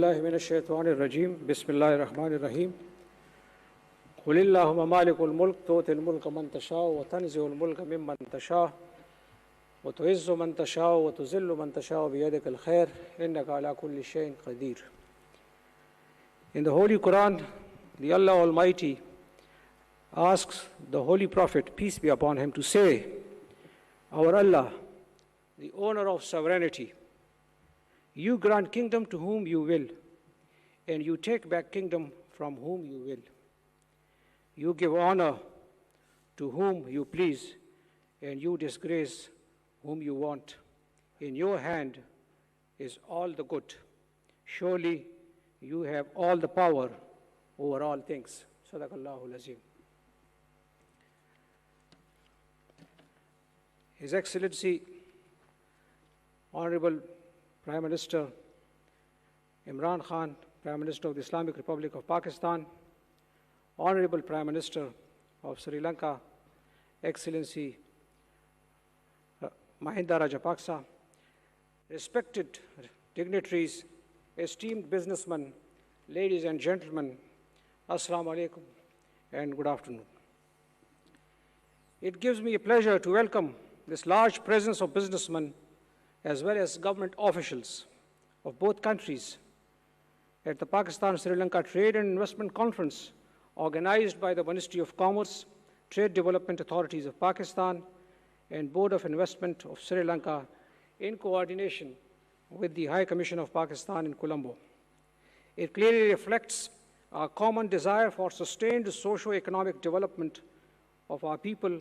बिस्मिल्लाहिर्रहमानिर्रहीम बिस्मिल्लाहिर्रहमानिर्रहीम कुलिल्लाहुम्मा मालिकुल मुल्क तुतिल मुल्क मन तशाअ व तंज़िउल मुल्क मिम्मन तशाअ व तुइज़्ज़ु मन तशाअ व तुज़िल्लु मन तशाअ बियदिकल खैर इन्नका अला कुल्लि शैइन क़दीर. In the Holy Quran, the Allah Almighty asks the Holy Prophet, peace be upon him, to say, Our Allah, the owner of sovereignty, you grant kingdom to whom you will, and you take back kingdom from whom you will. You give honor to whom you please, and you disgrace whom you want. In your hand is all the good. Surely you have all the power over all things. Sadaqallahul Azim. His Excellency, Honorable Prime Minister Imran Khan, Prime Minister of the Islamic Republic of Pakistan, Honorable Prime Minister of Sri Lanka, Excellency Mahinda Rajapaksa, respected dignitaries, esteemed businessmen, ladies and gentlemen, Assalamu alaikum and good afternoon. It gives me a pleasure to welcome this large presence of businessmen as well as government officials of both countries at the Pakistan-Sri Lanka Trade and Investment Conference organized by the Ministry of Commerce, Trade Development Authorities of Pakistan, and Board of Investment of Sri Lanka in coordination with the High Commission of Pakistan in Colombo. It clearly reflects our common desire for sustained socio-economic development of our people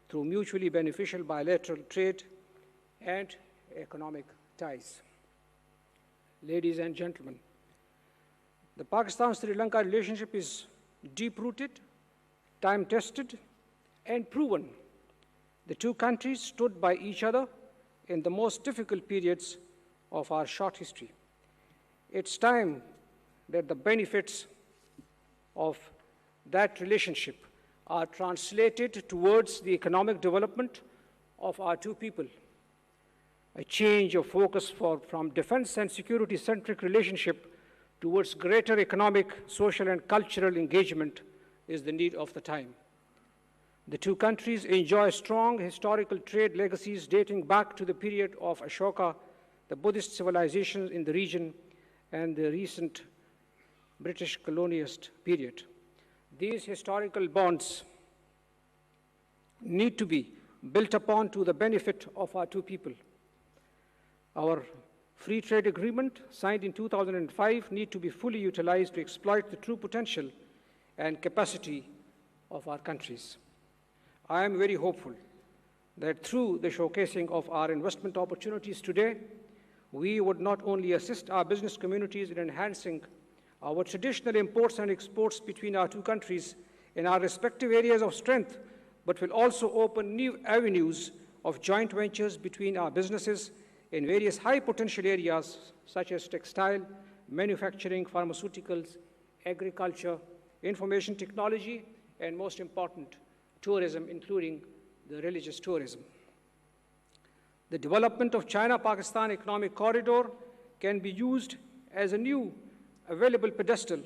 through mutually beneficial bilateral trade and economic ties. Ladies and gentlemen, the Pakistan-Sri Lanka relationship is deep-rooted, time-tested, and proven. The two countries stood by each other in the most difficult periods of our short history. It's time that the benefits of that relationship are translated towards the economic development of our two people. A change of focus from defense and security-centric relationship towards greater economic, social, and cultural engagement is the need of the time. The two countries enjoy strong historical trade legacies dating back to the period of Ashoka, the Buddhist civilizations in the region, and the recent British colonialist period. These historical bonds need to be built upon to the benefit of our two people. Our free trade agreement, signed in 2005, need to be fully utilized to exploit the true potential and capacity of our countries. I am very hopeful that through the showcasing of our investment opportunities today, we would not only assist our business communities in enhancing our traditional imports and exports between our two countries in our respective areas of strength, but will also open new avenues of joint ventures between our businesses in various high-potential areas such as textile, manufacturing, pharmaceuticals, agriculture, information technology, and most important, tourism, including the religious tourism. The development of China-Pakistan Economic Corridor can be used as a new available pedestal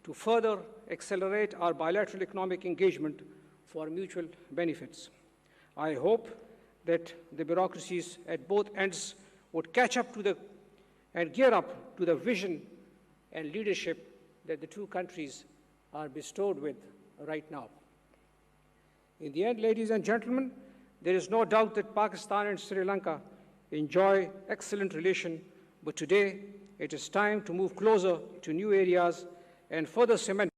to further accelerate our bilateral economic engagement for mutual benefits. I hope that the bureaucracies at both ends would catch up to and gear up to the vision and leadership that the two countries are bestowed with right now. In the end, ladies and gentlemen, there is no doubt that Pakistan and Sri Lanka enjoy excellent relations, but today it is time to move closer to new areas and further cement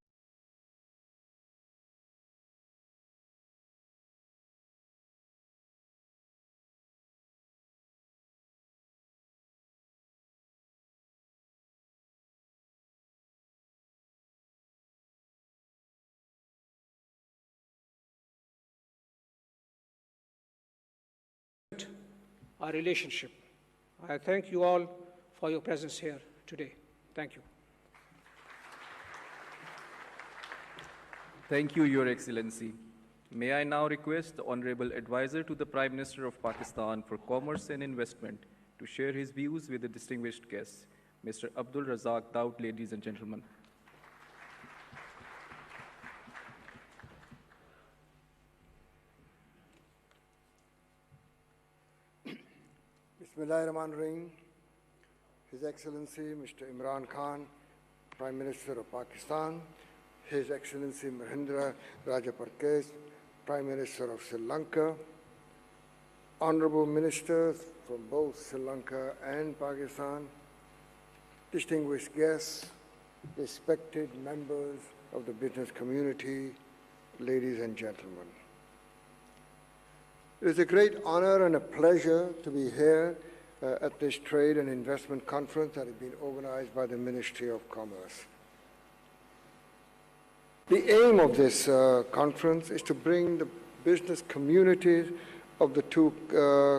our relationship. I thank you all for your presence here today. Thank you. Thank you, Your Excellency. May I now request the Honorable Advisor to the Prime Minister of Pakistan for Commerce and Investment to share his views with the distinguished guests. Mr. Abdul Razak Daud, ladies and gentlemen. Bismillahirrahmanirrahim. His Excellency Mr. Imran Khan, Prime Minister of Pakistan, His Excellency Mahendra Rajapaksa, Prime Minister of Sri Lanka, Honorable Ministers from both Sri Lanka and Pakistan, distinguished guests, respected members of the business community, ladies and gentlemen. It is a great honor and a pleasure to be here at this trade and investment conference that has been organized by the Ministry of Commerce. The aim of this conference is to bring the business communities of the two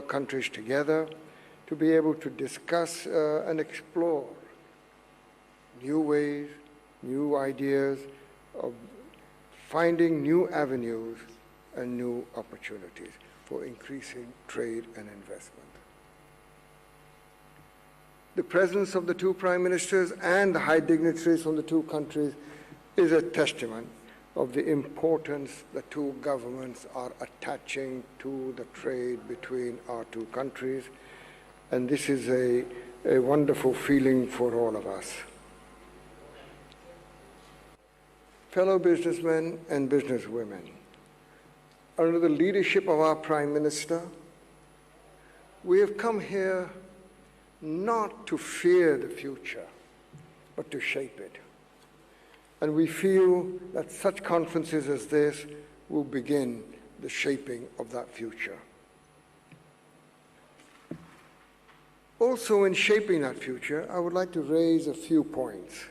countries together to be able to discuss and explore new ways, new ideas of finding new avenues and new opportunities for increasing trade and investment. The presence of the two prime ministers and the high dignitaries from the two countries is a testament of the importance the two governments are attaching to the trade between our two countries, and this is a wonderful feeling for all of us. Fellow businessmen and businesswomen, under the leadership of our Prime Minister, we have come here not to fear the future, but to shape it. And we feel that such conferences as this will begin the shaping of that future. Also, in shaping that future, I would like to raise a few points.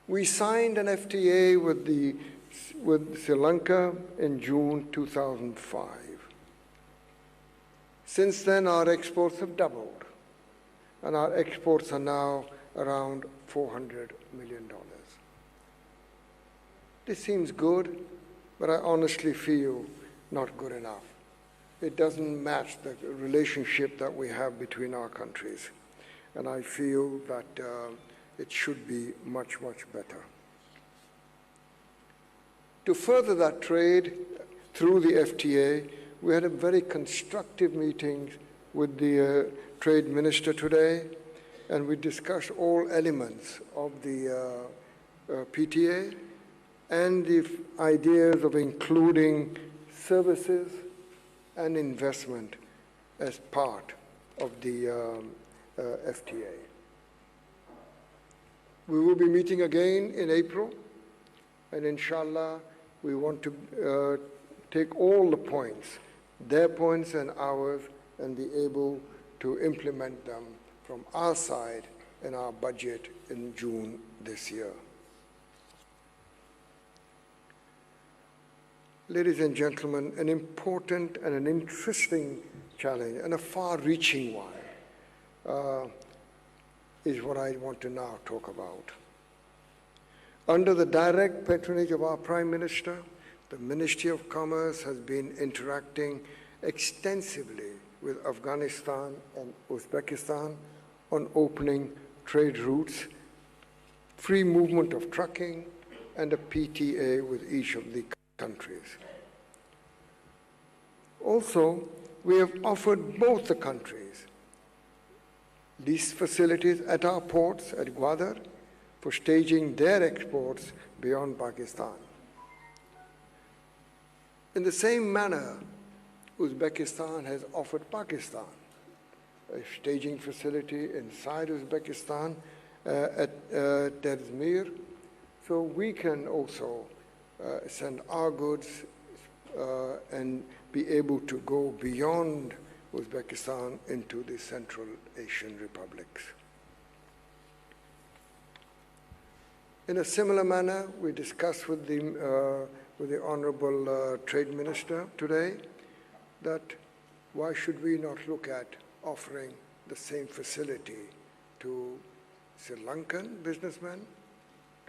We signed an FTA with Sri Lanka in June 2005. Since then, our exports have doubled, and our exports are now around $400 million. This seems good, but I honestly feel not good enough. It doesn't match the relationship that we have between our countries, and I feel that it should be much, much better. To further that trade through the FTA, we had a very constructive meeting with the trade minister today, and we discussed all elements of the PTA and the ideas of including services and investment as part of the FTA. We will be meeting again in April, and inshallah, we want to take all the points, their points and ours, and be able to implement them from our side in our budget in June this year. Ladies and gentlemen, an important and an interesting challenge, and a far-reaching one, is what I want to now talk about. Under the direct patronage of our Prime Minister, the Ministry of Commerce has been interacting extensively with Afghanistan and Uzbekistan on opening trade routes, free movement of trucking, and a PTA with each of the countries. Also, we have offered both the countries these facilities at our ports at Gwadar for staging their exports beyond Pakistan. In the same manner, Uzbekistan has offered Pakistan a staging facility inside Uzbekistan at Derzmir, so we can also send our goods and be able to go beyond Uzbekistan into the Central Asian republics. In a similar manner, we discussed with the Honorable Trade Minister today that why should we not look at offering the same facility to Sri Lankan businessmen,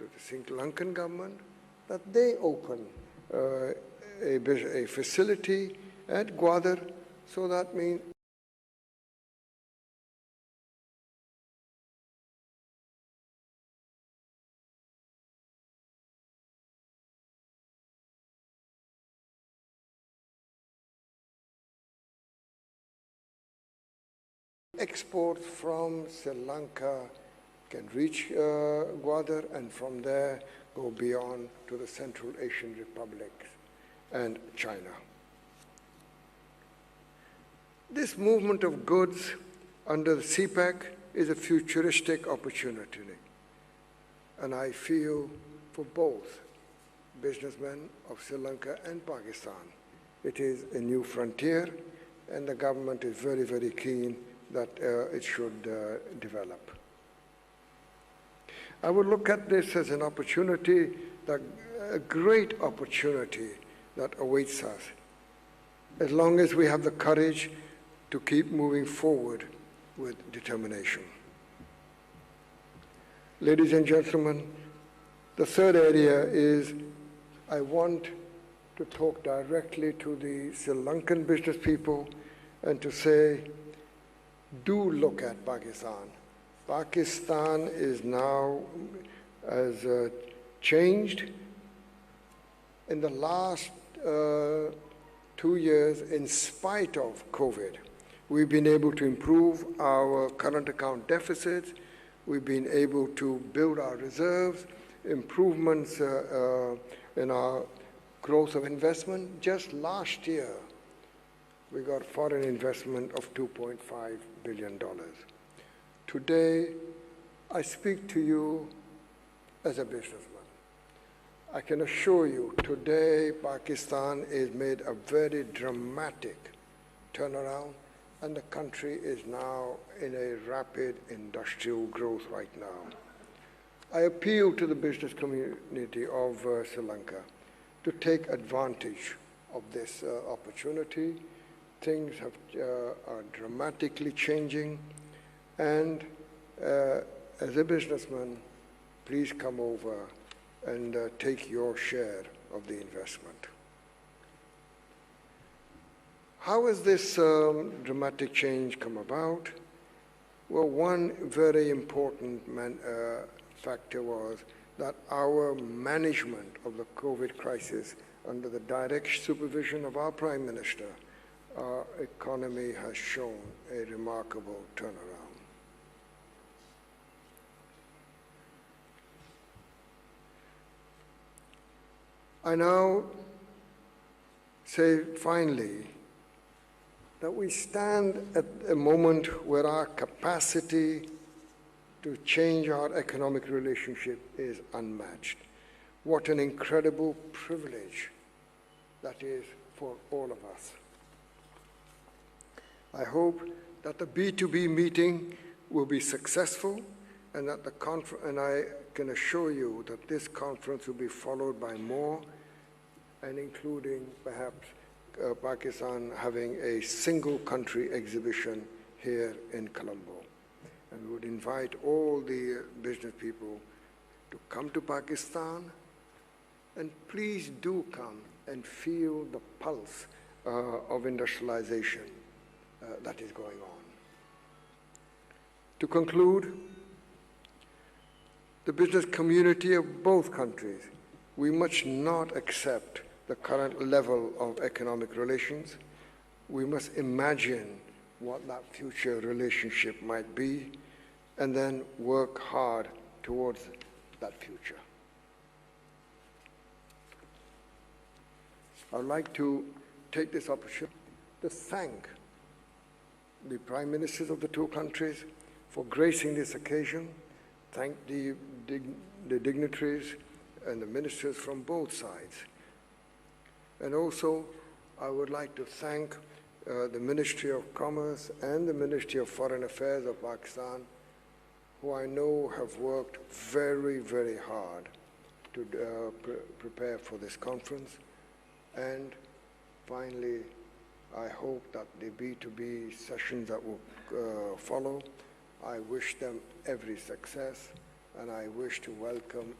to the Sri Lankan government, that they open a facility at Gwadar, so that means Exports from Sri Lanka can reach Gwadar and from there go beyond to the Central Asian republics and China. This movement of goods under the CPEC is a futuristic opportunity, and I feel for both businessmen of Sri Lanka and Pakistan, it is a new frontier, and the government is very, very keen that it should develop. I would look at this as an opportunity, a great opportunity that awaits us, as long as we have the courage to keep moving forward with determination. Ladies and gentlemen, the third area is I want to talk directly to the Sri Lankan business people and to say, do look at Pakistan. Pakistan is now has changed. In the last 2 years, in spite of COVID, we've been able to improve our current account deficits. We've been able to build our reserves, improvements in our growth of investment. Just last year, we got foreign investment of $2.5 billion. Today, I speak to you as a businessman. I can assure you, today, Pakistan has made a very dramatic turnaround, and the country is now in a rapid industrial growth right now. I appeal to the business community of Sri Lanka to take advantage of this opportunity. Things are dramatically changing, and as a businessman, please come over and take your share of the investment. How has this dramatic change come about? Well, one very important factor was that our management of the COVID crisis under the direct supervision of our Prime Minister, our economy has shown a remarkable turnaround. I now say finally that we stand at a moment where our capacity to change our economic relationship is unmatched. What an incredible privilege that is for all of us. I hope that the B2B meeting will be successful, and that and I can assure you that this conference will be followed by more, and including perhaps Pakistan having a single country exhibition here in Colombo. And we would invite all the business people to come to Pakistan, and please do come and feel the pulse of industrialization that is going on. To conclude, the business community of both countries, we must not accept the current level of economic relations. We must imagine what that future relationship might be, and then work hard towards that future. I would like to take this opportunity to thank the Prime Ministers of the two countries for gracing this occasion, thank the dignitaries and the ministers from both sides. And also, I would like to thank the Ministry of Commerce and the Ministry of Foreign Affairs of Pakistan, who I know have worked very, very hard to prepare for this conference. And finally, I hope that the B2B sessions that will follow, I wish them every success, and I wish to welcome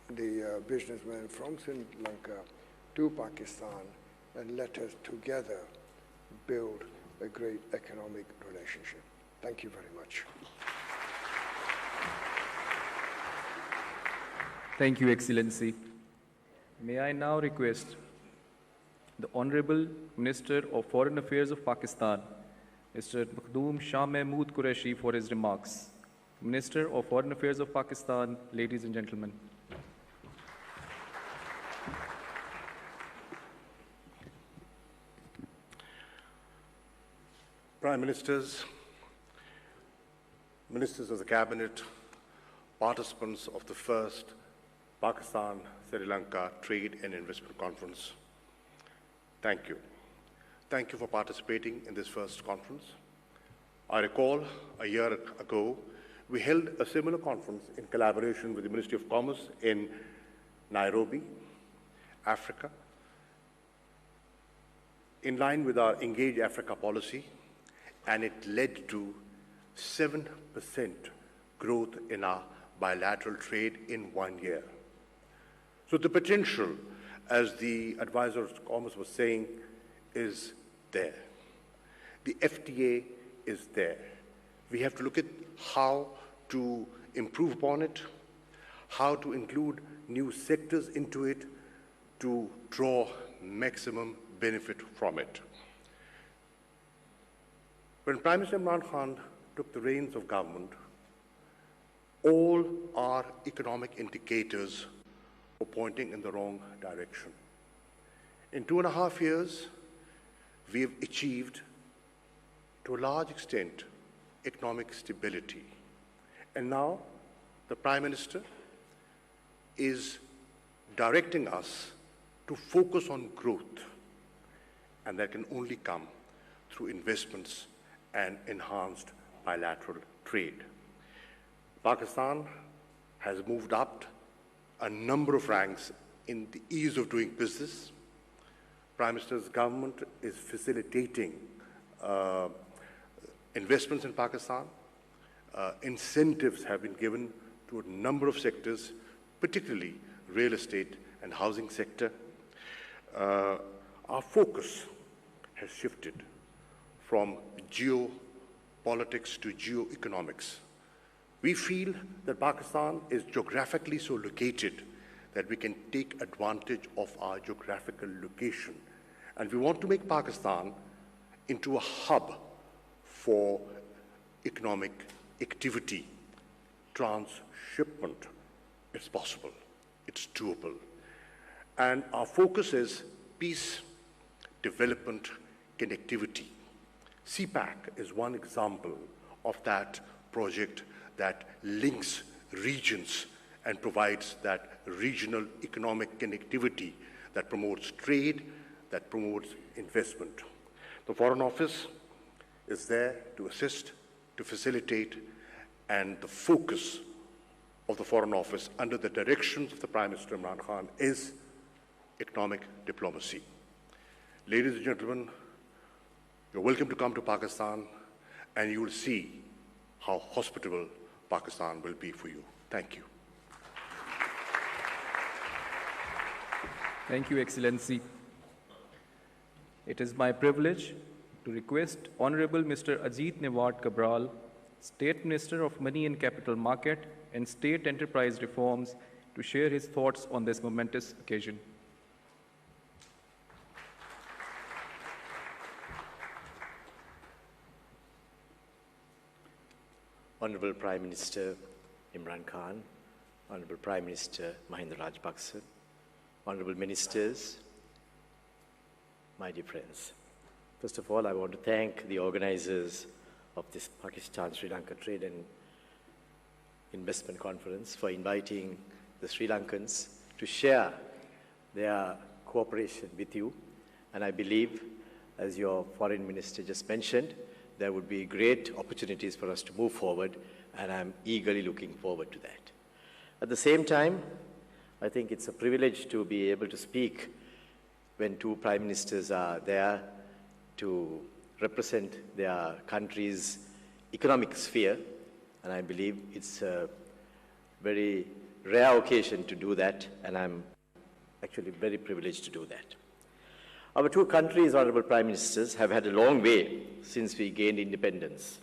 the businessmen from Sri Lanka to Pakistan, and let us together build a great economic relationship. Thank you very much. Thank you, Excellency. May I now request the Honorable Minister of Foreign Affairs of Pakistan Mr. Makhdoom Shah Mahmood Qureshi for his remarks. Minister of Foreign Affairs of Pakistan, ladies and gentlemen. Prime Ministers, Ministers of the Cabinet, participants of the first Pakistan-Sri Lanka Trade and Investment Conference, thank you. Thank you for participating in this first conference. I recall a year ago, we held a similar conference in collaboration with the Ministry of Commerce in Nairobi, Africa. In line with our Engage Africa policy, and it led to 7% growth in our bilateral trade in 1 year. So the potential, as the advisor of commerce was saying, is there. The FTA is there. We have to look at how to improve upon it, how to include new sectors into it to draw maximum benefit from it. When Prime Minister Imran Khan took the reins of government, all our economic indicators were pointing in the wrong direction. In 2.5 years, we have achieved, to a large extent, economic stability. And now, the Prime Minister is directing us to focus on growth, and that can only come through investments and enhanced bilateral trade. Pakistan has moved up a number of ranks in the ease of doing business. Prime Minister's government is facilitating investments in Pakistan. Incentives have been given to a number of sectors, particularly real estate and housing sector. Our focus has shifted from geopolitics to geoeconomics. We feel that Pakistan is geographically so located that we can take advantage of our geographical location. And we want to make Pakistan into a hub for economic activity. Transshipment, it's possible, it's doable. And our focus is peace, development, connectivity. CPAC is one example of that project that links regions and provides that regional economic connectivity that promotes trade, that promotes investment. The Foreign Office is there to assist, to facilitate, and the focus of the Foreign Office under the directions of the Prime Minister Imran Khan is economic diplomacy. Ladies and gentlemen, you're welcome to come to Pakistan, and you will see how hospitable Pakistan will be for you. Thank you. Thank you, Excellency. It is my privilege to request Honorable Mr. Ajit Newart Cabral, State Minister of Money and Capital Market and State Enterprise Reforms, to share his thoughts on this momentous occasion. Honorable Prime Minister Imran Khan, Honorable Prime Minister Mahinda Rajapaksa, Honorable Ministers, my dear friends. First of all, I want to thank the organizers of this Pakistan-Sri Lanka Trade and Investment Conference for inviting the Sri Lankans to share their cooperation with you. And I believe, as your Foreign Minister just mentioned, there would be great opportunities for us to move forward, and I'm eagerly looking forward to that. At the same time, I think it's a privilege to be able to speak when two Prime Ministers are there to represent their country's economic sphere, and I believe it's a very rare occasion to do that, and I'm actually very privileged to do that. Our two countries, Honorable Prime Ministers, have had a long way since we gained independence.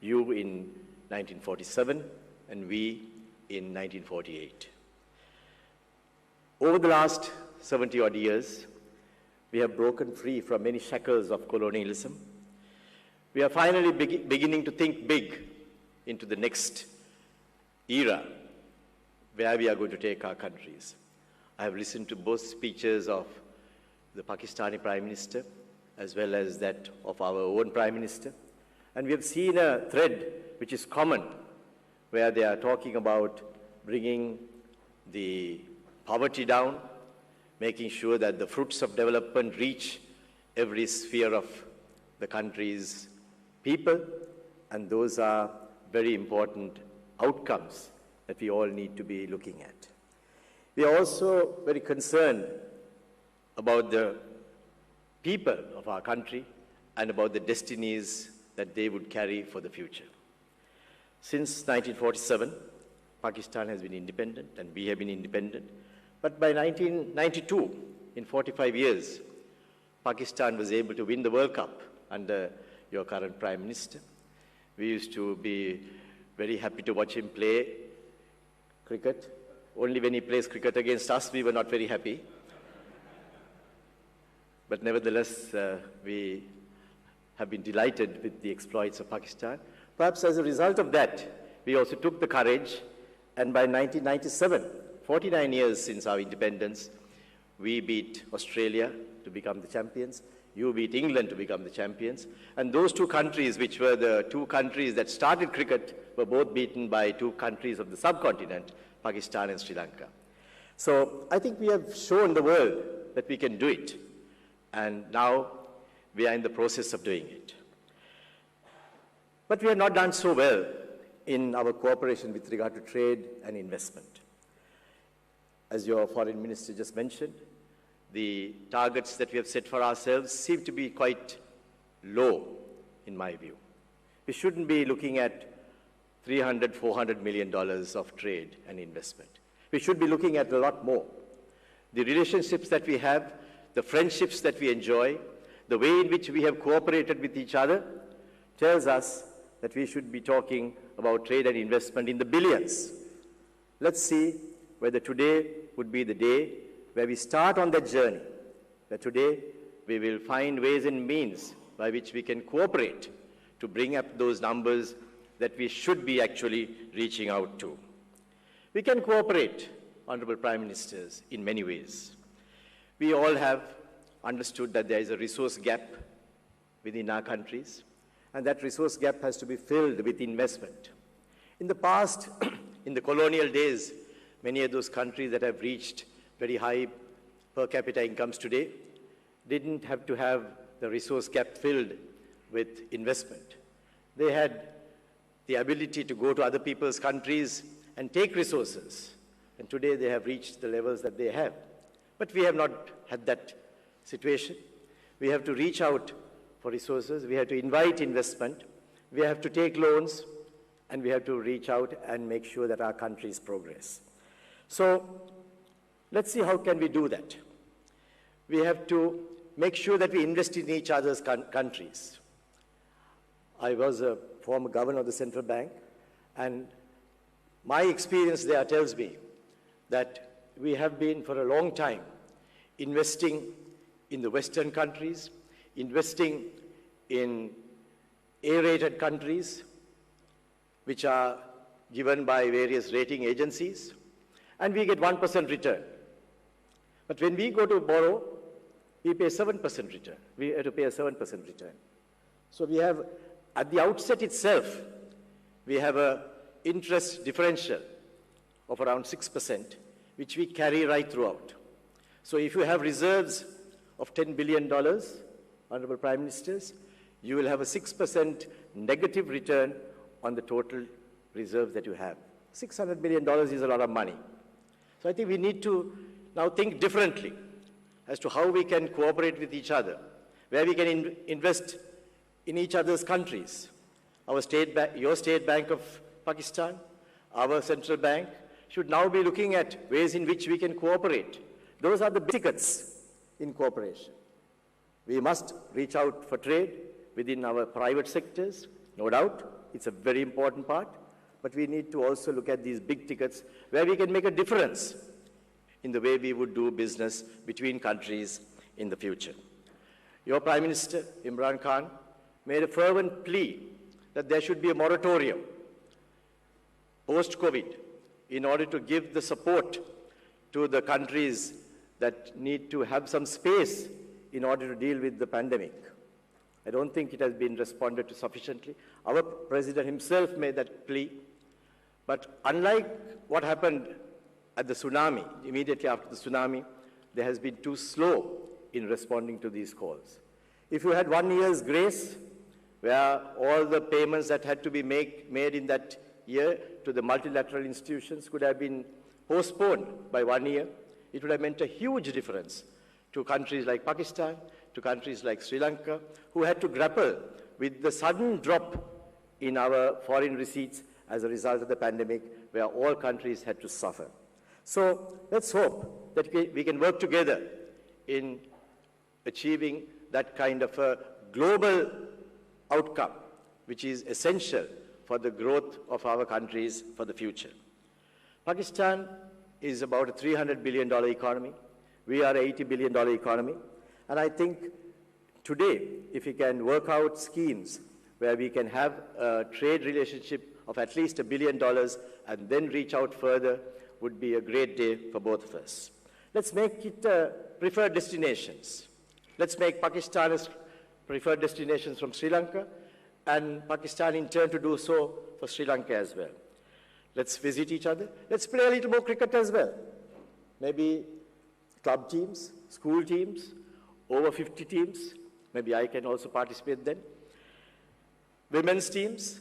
You in 1947 and we in 1948. Over the last 70-odd years, we have broken free from many shackles of colonialism. We are finally beginning to think big into the next era where we are going to take our countries. I have listened to both speeches of the Pakistani Prime Minister as well as that of our own Prime Minister. And we have seen a thread which is common, where they are talking about bringing the poverty down, making sure that the fruits of development reach every sphere of the country's people, and those are very important outcomes that we all need to be looking at. We are also very concerned about the people of our country and about the destinies that they would carry for the future. Since 1947, Pakistan has been independent and we have been independent. But by 1992, in 45 years, Pakistan was able to win the World Cup under your current Prime Minister. We used to be very happy to watch him play cricket. Only when he plays cricket against us, we were not very happy. But nevertheless, we have been delighted with the exploits of Pakistan. Perhaps as a result of that, we also took the courage, and by 1997, 49 years since our independence, we beat Australia to become the champions. You beat England to become the champions. And those two countries, which were the two countries that started cricket, were both beaten by two countries of the subcontinent, Pakistan and Sri Lanka. So I think we have shown the world that we can do it. And now we are in the process of doing it. But we have not done so well in our cooperation with regard to trade and investment. As your foreign minister just mentioned, the targets that we have set for ourselves seem to be quite low, in my view. We shouldn't be looking at $300, $400 million of trade and investment. We should be looking at a lot more. The relationships that we have, the friendships that we enjoy, the way in which we have cooperated with each other tells us that we should be talking about trade and investment in the billions. Let's see whether today would be the day where we start on that journey, that today we will find ways and means by which we can cooperate to bring up those numbers that we should be actually reaching out to. We can cooperate, Honorable Prime Ministers, in many ways. We all have understood that there is a resource gap within our countries, and that resource gap has to be filled with investment. In the past, in the colonial days, many of those countries that have reached very high per capita incomes today didn't have to have the resource gap filled with investment. They had the ability to go to other people's countries and take resources, and today they have reached the levels that they have. But we have not had that situation. We have to reach out for resources, we have to invite investment, we have to take loans, and we have to reach out and make sure that our countries progress. So let's see how can we do that. We have to make sure that we invest in each other's countries. I was a former governor of the central bank, and my experience there tells me that we have been for a long time investing in the Western countries, investing in A-rated countries, which are given by various rating agencies, and we get 1% return. But when we go to borrow, we pay 7% return. We have to pay a 7% return. So we have, at the outset itself, we have an interest differential of around 6%, which we carry right throughout. So if you have reserves of $10 billion, Honorable Prime Ministers, you will have a 6% negative return on the total reserves that you have. $600 billion is a lot of money. So I think we need to now think differently as to how we can cooperate with each other, where we can invest in each other's countries. Your State Bank of Pakistan, our central bank, should now be looking at ways in which we can cooperate. Those are the basics in cooperation. We must reach out for trade within our private sectors, no doubt. It's a very important part. But we need to also look at these big tickets where we can make a difference in the way we would do business between countries in the future. Your Prime Minister, Imran Khan, made a fervent plea that there should be a moratorium post-COVID in order to give the support to the countries that need to have some space in order to deal with the pandemic. I don't think it has been responded to sufficiently. Our president himself made that plea. But unlike what happened at the tsunami, immediately after the tsunami, there has been too slow in responding to these calls. If you had 1 year's grace, where all the payments that had to be made in that year to the multilateral institutions could have been postponed by 1 year, it would have meant a huge difference to countries like Pakistan, to countries like Sri Lanka, who had to grapple with the sudden drop in our foreign receipts as a result of the pandemic, where all countries had to suffer. So let's hope that we can work together in achieving that kind of a global outcome, which is essential for the growth of our countries for the future. Pakistan is about a $300 billion economy. We are an $80 billion economy. And I think today, if we can work out schemes where we can have a trade relationship of at least $1 billion and then reach out further, would be a great day for both of us. Let's make it preferred destinations. Let's make Pakistan as preferred destinations from Sri Lanka, and Pakistan in turn to do so for Sri Lanka as well. Let's visit each other. Let's play a little more cricket as well. Maybe club teams, school teams, over 50 teams. Maybe I can also participate then. Women's teams.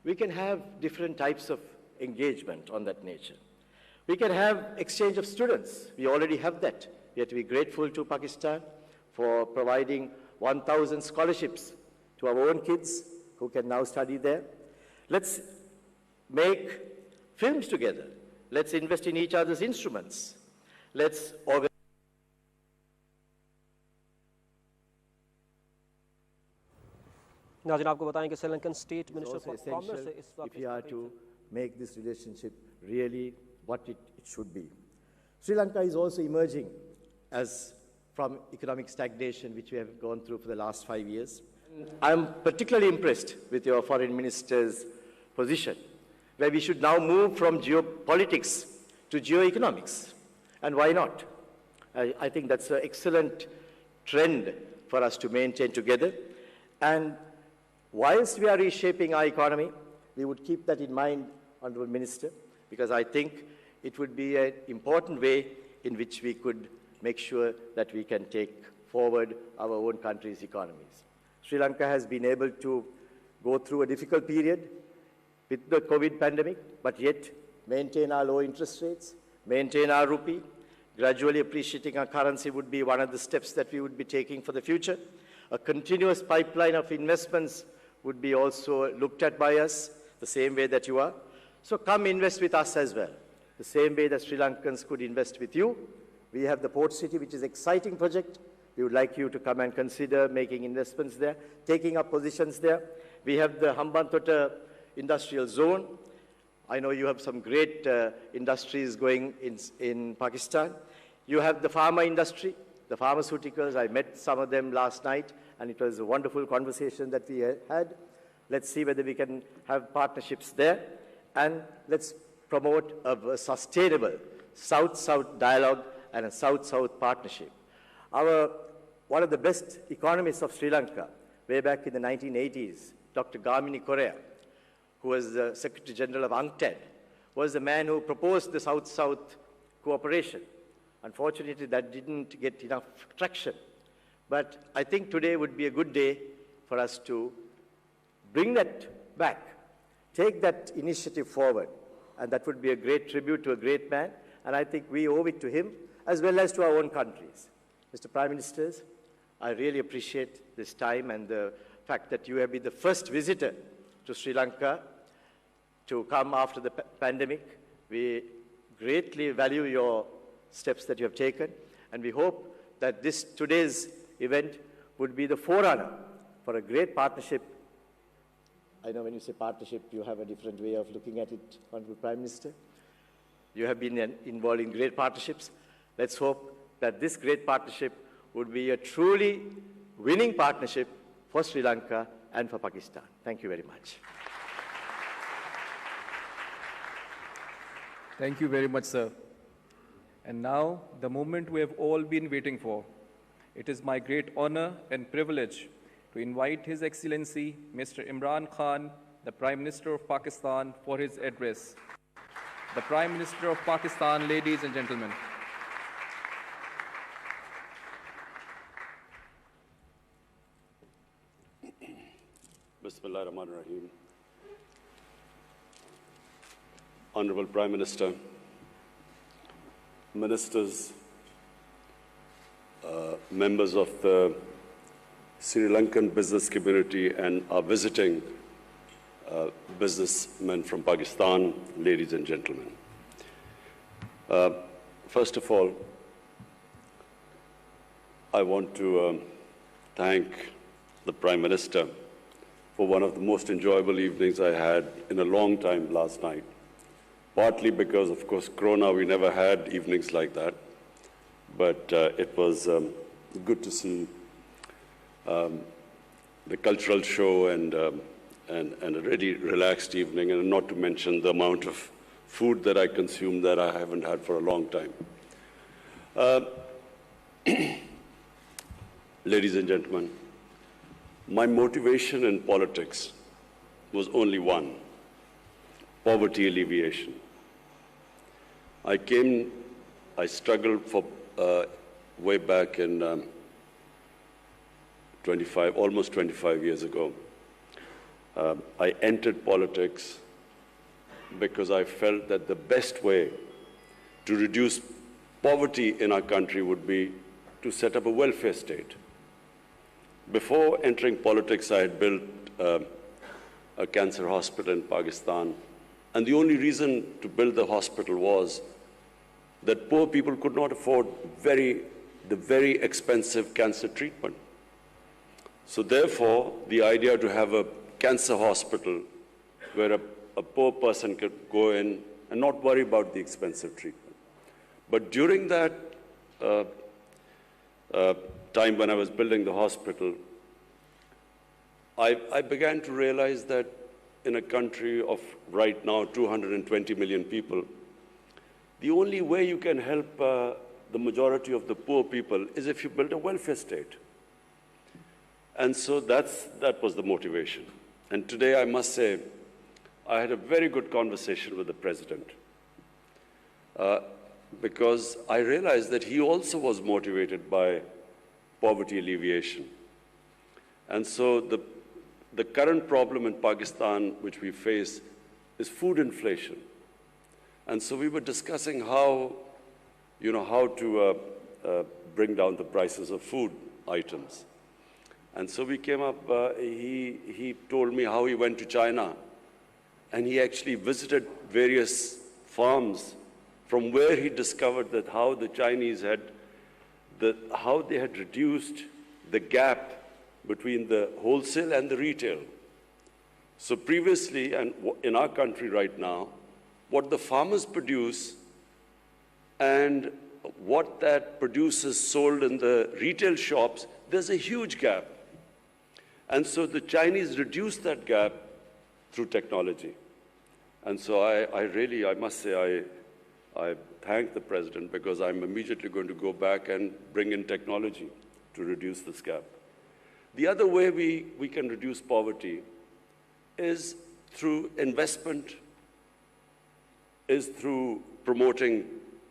We can have different types of engagement on that nature. We can have exchange of students. We already have that. We have to be grateful to Pakistan for providing 1,000 scholarships to our own kids who can now study there. Let's make films together. Let's invest in each other's instruments. Let's organize. नाज़रीन आपको बताएं कि Sri Lankan state minister for commerce इस वक्त if we are to make this relationship really what it should be. Sri Lanka is also emerging as from economic stagnation, which we have gone through for the last 5 years. I'm particularly impressed with your foreign minister's position, where we should now move from geopolitics to geoeconomics. And why not? I think that's an excellent trend for us to maintain together. And whilst we are reshaping our economy, we would keep that in mind, Honourable Minister, because I think it would be an important way in which we could make sure that we can take forward our own country's economies. Sri Lanka has been able to go through a difficult period with the COVID pandemic, but yet maintain our low interest rates, maintain our rupee. Gradually appreciating our currency would be one of the steps that we would be taking for the future. A continuous pipeline of investments would be also looked at by us, the same way that you are. So come invest with us as well, the same way that Sri Lankans could invest with you. We have the port city, which is an exciting project. We would like you to come and consider making investments there, taking up positions there. We have the Hambantota industrial zone. I know you have some great industries going in Pakistan. You have the pharma industry, the pharmaceuticals. I met some of them last night, and it was a wonderful conversation that we had. Let's see whether we can have partnerships there. And let's promote a sustainable South-South dialogue and a South-South partnership. One of the best economists of Sri Lanka, way back in the 1980s, Dr. Gamini Korea, who was the Secretary General of UNCTAD, was the man who proposed the South-South cooperation. Unfortunately, that didn't get enough traction. But I think today would be a good day for us to bring that back, take that initiative forward, and that would be a great tribute to a great man, and I think we owe it to him as well as to our own countries. Mr. Prime Ministers, I really appreciate this time and the fact that you have been the first visitor to Sri Lanka to come after the pandemic. We greatly value your steps that you have taken, and we hope that today's event would be the forerunner for a great partnership. I know when you say partnership, you have a different way of looking at it, Honourable Prime Minister. You have been involved in great partnerships. Let's hope that this great partnership would be a truly winning partnership for Sri Lanka and for Pakistan. Thank you very much. Thank you very much, sir. And now, the moment we have all been waiting for. It is my great honor and privilege to invite His Excellency, Mr. Imran Khan, the Prime Minister of Pakistan, for his address. The Prime Minister of Pakistan, ladies and gentlemen. Bismillah ar-Rahman ar-Rahim. Honorable Prime Minister, ministers, members of the Sri Lankan business community and our visiting businessmen from Pakistan, ladies and gentlemen. First of all, I want to thank the Prime Minister for one of the most enjoyable evenings I had in a long time last night. Partly because, of course, Corona, we never had evenings like that. But it was good to see the cultural show and a really relaxed evening, and not to mention the amount of food that I consumed that I haven't had for a long time. Ladies and gentlemen, my motivation in politics was only one: poverty alleviation. I struggled for way back in almost 25 years ago. I entered politics because I felt that the best way to reduce poverty in our country would be to set up a welfare state. Before entering politics, I had built a cancer hospital in Pakistan, and the only reason to build the hospital was that poor people could not afford the very expensive cancer treatment. So therefore, the idea to have a cancer hospital where a poor person could go in and not worry about the expensive treatment. But during that time when I was building the hospital, I began to realize that in a country of right now 220 million people, the only way you can help the majority of the poor people is if you build a welfare state. And so that was the motivation. And today, I must say, I had a very good conversation with the President because I realized that he also was motivated by poverty alleviation. And so the current problem in Pakistan, which we face, is food inflation. And so we were discussing how to bring down the prices of food items. And so we came up, he told me how he went to China, and he actually visited various farms from where he discovered that how the Chinese how they had reduced the gap between the wholesale and the retail. So previously, and in our country right now, what the farmers produce and what that produce is sold in the retail shops, there's a huge gap. And so the Chinese reduced that gap through technology. And so I must say, I thank the President because I'm immediately going to go back and bring in technology to reduce this gap. The other way we can reduce poverty is through investment, is through promoting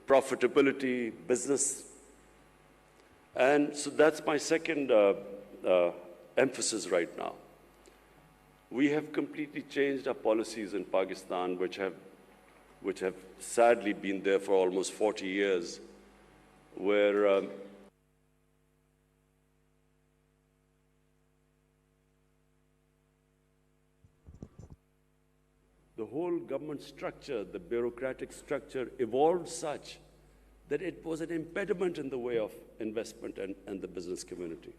profitability, business. And so that's my second emphasis right now. We have completely changed our policies in Pakistan, which have sadly been there for almost 40 years, where the whole government structure, the bureaucratic structure, evolved such that it was an impediment in the way of investment and the business community.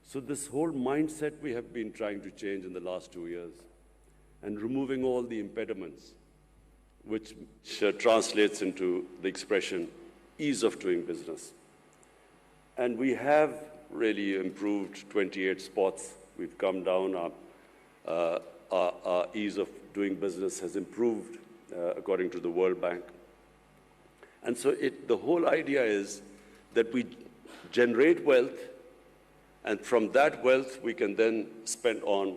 So this whole mindset we have been trying to change in the last 2 years, and removing all the impediments, which translates into the expression ease of doing business. And we have really improved 28 spots. We've come down. Our ease of doing business has improved according to the World Bank. And so the whole idea is that we generate wealth, and from that wealth we can then spend on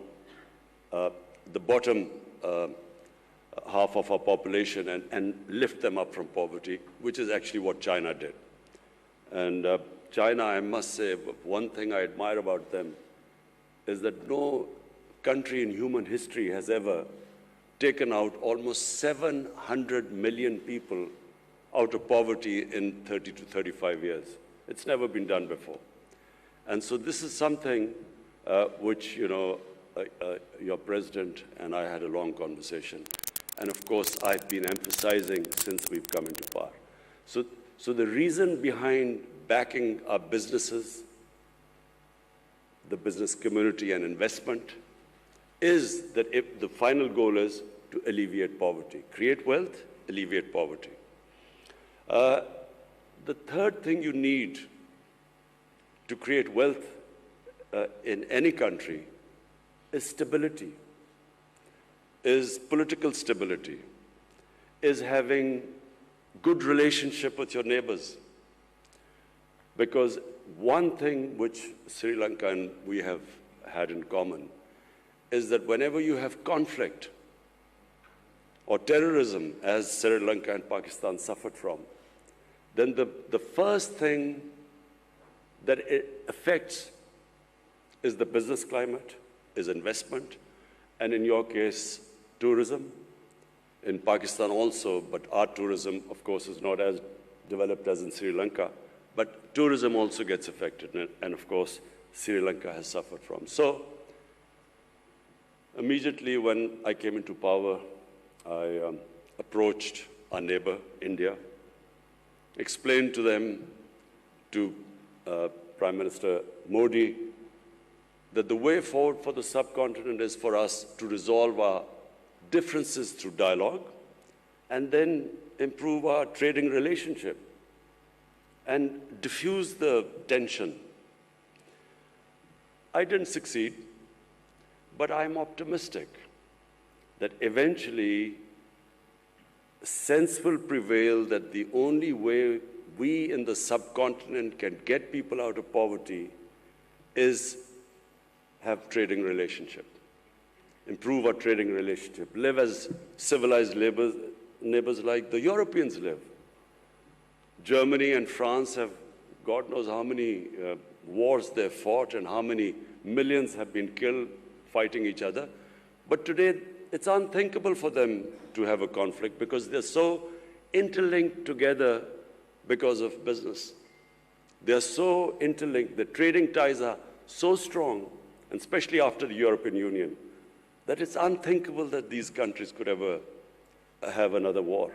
the bottom half of our population and lift them up from poverty, which is actually what China did. And China, I must say, one thing I admire about them is that no country in human history has ever taken out almost 700 million people out of poverty in 30 to 35 years. It's never been done before. And so this is something which, your president and I had a long conversation. And of course, I've been emphasizing since we've come into power. So the reason behind backing our businesses, the business community and investment, is that if the final goal is to alleviate poverty, create wealth, alleviate poverty. The third thing you need to create wealth in any country is stability, is political stability, is having good relationship with your neighbors. Because one thing which Sri Lanka and we have had in common is that whenever you have conflict or terrorism, as Sri Lanka and Pakistan suffered from, then the first thing that it affects is the business climate, is investment, and in your case, tourism. In Pakistan also, but our tourism, of course, is not as developed as in Sri Lanka, but tourism also gets affected, and of course, Sri Lanka has suffered from. So, immediately when I came into power, I approached our neighbor, India, explained to them, to Prime Minister Modi, that the way forward for the subcontinent is for us to resolve our differences through dialogue and then improve our trading relationship and diffuse the tension. I didn't succeed, but I'm optimistic that eventually sense will prevail that the only way we in the subcontinent can get people out of poverty is have trading relationship, improve our trading relationship, live as civilized neighbors like the Europeans live. Germany and France have, God knows how many wars they've fought and how many millions have been killed fighting each other. But today, it's unthinkable for them to have a conflict because they're so interlinked together because of business. They're so interlinked, the trading ties are so strong, and especially after the European Union, that it's unthinkable that these countries could ever have another war.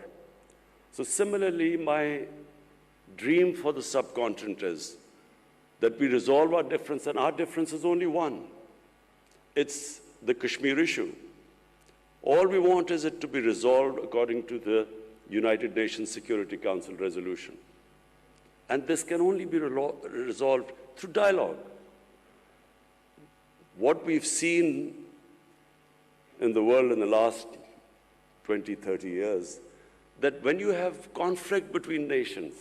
So similarly, my dream for the subcontinent is that we resolve our difference, and our difference is only one. It's the Kashmir issue. All we want is it to be resolved according to the United Nations Security Council resolution. And this can only be resolved through dialogue. What we've seen in the world in the last 20, 30 years, that when you have conflict between nations,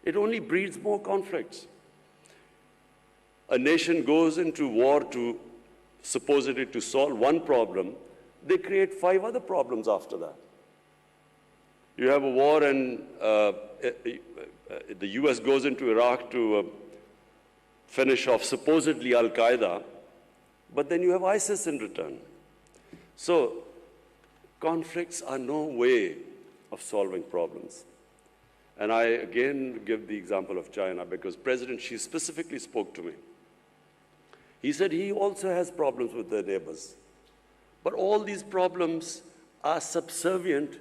it only breeds more conflicts. A nation goes into war to supposedly to solve one problem, they create 5 other problems after that. You have a war and the US goes into Iraq to finish off supposedly Al-Qaeda, but then you have ISIS in return. So conflicts are no way of solving problems. And I again give the example of China because President Xi specifically spoke to me. He said he also has problems with their neighbors. But all these problems are subservient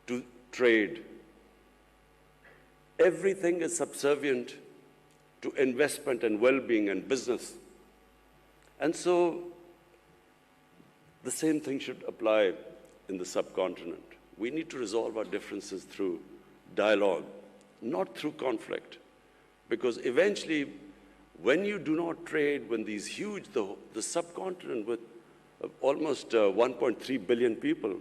to trade. Everything is subservient to investment and well-being and business. And so the same thing should apply in the subcontinent. We need to resolve our differences through dialogue, not through conflict. Because eventually, when you do not trade, when these huge, the subcontinent with almost 1.3 billion people,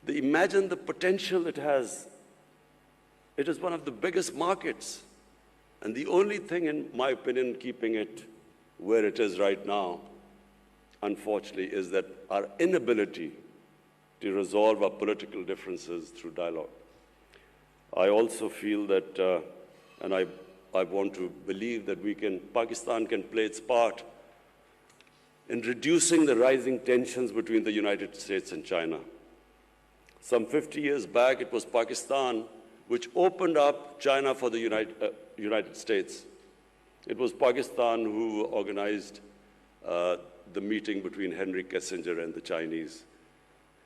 imagine the potential it has. It is one of the biggest markets. And the only thing, in my opinion, keeping it where it is right now, unfortunately, is that our inability to resolve our political differences through dialogue. I also feel that, and I want to believe that Pakistan can play its part in reducing the rising tensions between the United States and China. Some 50 years back, it was Pakistan which opened up China for the United States. It was Pakistan who organized the meeting between Henry Kissinger and the Chinese.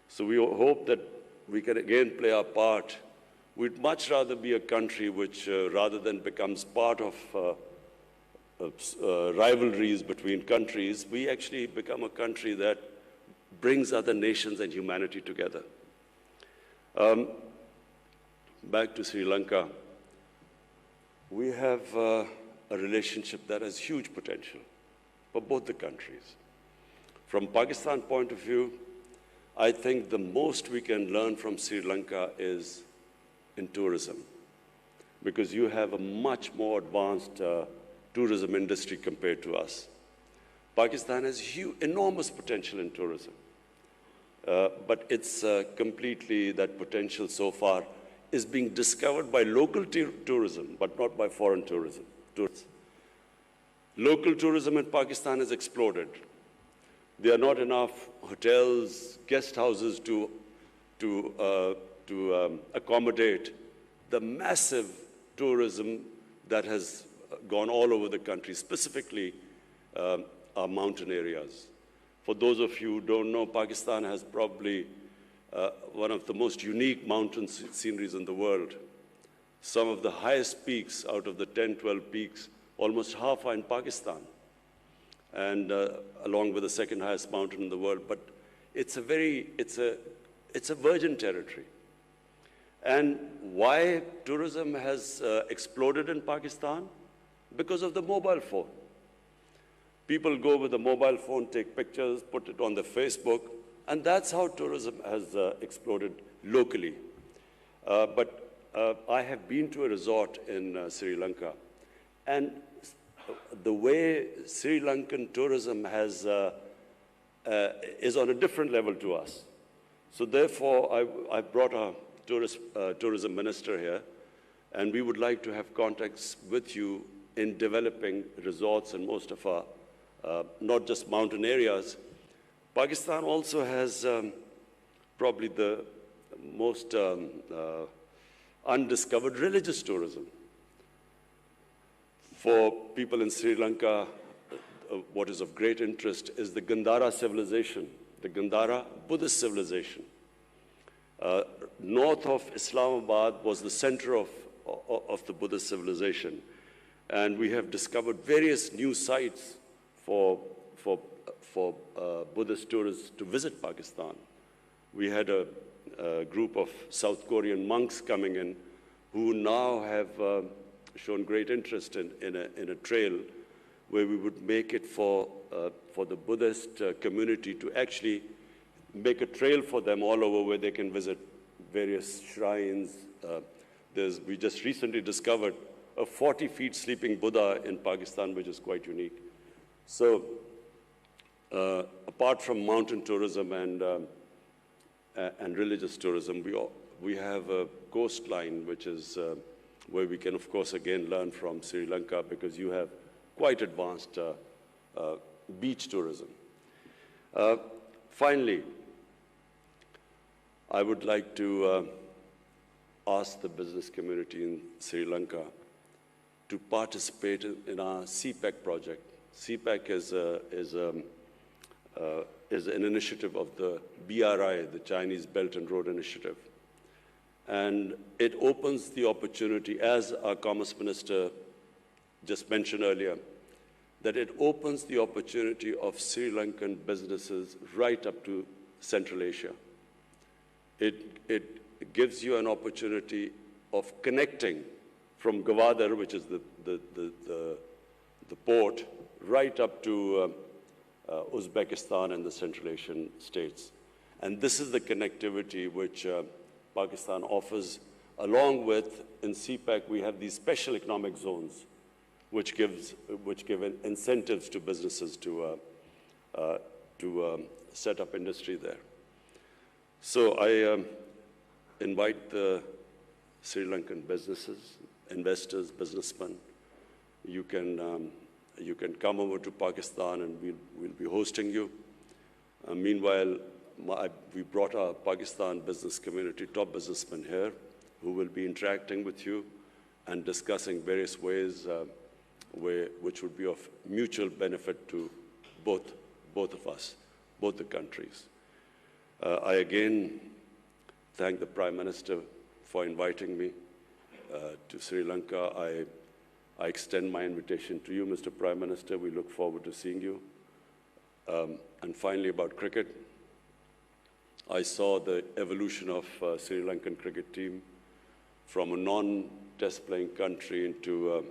So we hope that we can again play our part. We'd much rather be a country which, rather than becomes part of rivalries between countries, we actually become a country that brings other nations and humanity together. Back to Sri Lanka. We have a relationship that has huge potential for both the countries. From Pakistan point of view, I think the most we can learn from Sri Lanka is in tourism, because you have a much more advanced tourism industry compared to us. Pakistan has enormous potential in tourism, but it's completely, that potential so far is being discovered by local tourism, but not by foreign tourism. Local tourism in Pakistan has exploded. There are not enough hotels, guest houses to accommodate the massive tourism that has gone all over the country, specifically our mountain areas. For those of you who don't know, Pakistan has probably one of the most unique mountain sceneries in the world. Some of the highest peaks out of the 10, 12 peaks, almost half are in Pakistan, and along with the second highest mountain in the world. But it's a virgin territory. And why tourism has exploded in Pakistan? Because of the mobile phone. People go with a mobile phone, take pictures, put it on their Facebook, and that's how tourism has exploded locally. But I have been to a resort in Sri Lanka, and the way Sri Lankan tourism is on a different level to us. So therefore, I brought a tourism minister here, and we would like to have contacts with you in developing resorts in most of our, not just mountain areas. Pakistan also has probably the most undiscovered religious tourism. For people in Sri Lanka, what is of great interest is the Gandhara civilization, the Gandhara Buddhist civilization. North of Islamabad was the center of the Buddhist civilization. And we have discovered various new sites for Buddhist tourists to visit Pakistan. We had a group of South Korean monks coming in who now have shown great interest in a trail where we would make it for the Buddhist community to actually make a trail for them all over where they can visit various shrines. We just recently discovered a 40-feet sleeping Buddha in Pakistan, which is quite unique. So apart from mountain tourism and religious tourism, we have a coastline, which is where we can, of course, again learn from Sri Lanka, because you have quite advanced beach tourism. Finally, I would like to ask the business community in Sri Lanka to participate in our CPEC project. CPEC is an initiative of the BRI, the Chinese Belt and Road Initiative. And it opens the opportunity, as our Commerce Minister just mentioned earlier, that it opens the opportunity of Sri Lankan businesses right up to Central Asia. It gives you an opportunity of connecting from Gwadar, which is the port, right up to Uzbekistan and the Central Asian states. And this is the connectivity which Pakistan offers, along with, in CPEC, we have these special economic zones, which give incentives to businesses to set up industry there. So I invite the Sri Lankan businesses, investors, businessmen. You can come over to Pakistan and we'll be hosting you. Meanwhile, we brought our Pakistan business community, top businessmen here, who will be interacting with you and discussing various ways which would be of mutual benefit to both of us, both the countries. I again thank the Prime Minister for inviting me to Sri Lanka. I extend my invitation to you, Mr. Prime Minister. We look forward to seeing you. And finally, about cricket, I saw the evolution of Sri Lankan cricket team from a non-test playing country into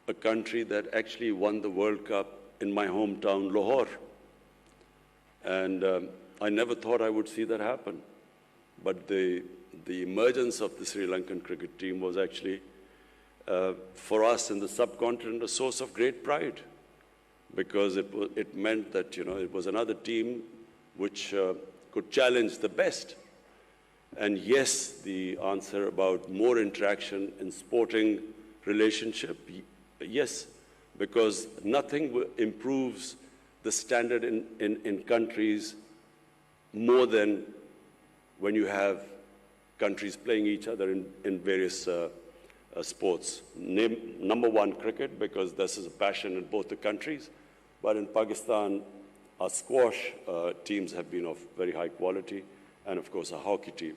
a country that actually won the World Cup in my hometown, Lahore. And I never thought I would see that happen. But the emergence of the Sri Lankan cricket team was actually, for us in the subcontinent, a source of great pride, because it meant that, you know, it was another team which could challenge the best. And yes, the answer about more interaction in sporting relationship, yes, because nothing improves the standard in countries more than when you have countries playing each other in various sports. Number one, cricket, because this is a passion in both the countries. But in Pakistan, our squash teams have been of very high quality, and of course, our hockey team.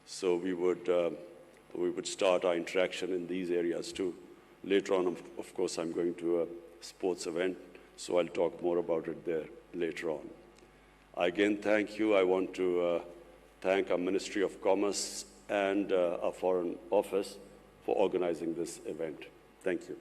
So we would start our interaction in these areas too. Later on, of course, I'm going to a sports event, so I'll talk more about it there later on. I again thank you. I want to thank our Ministry of Commerce and our Foreign Office for organizing this event. Thank you.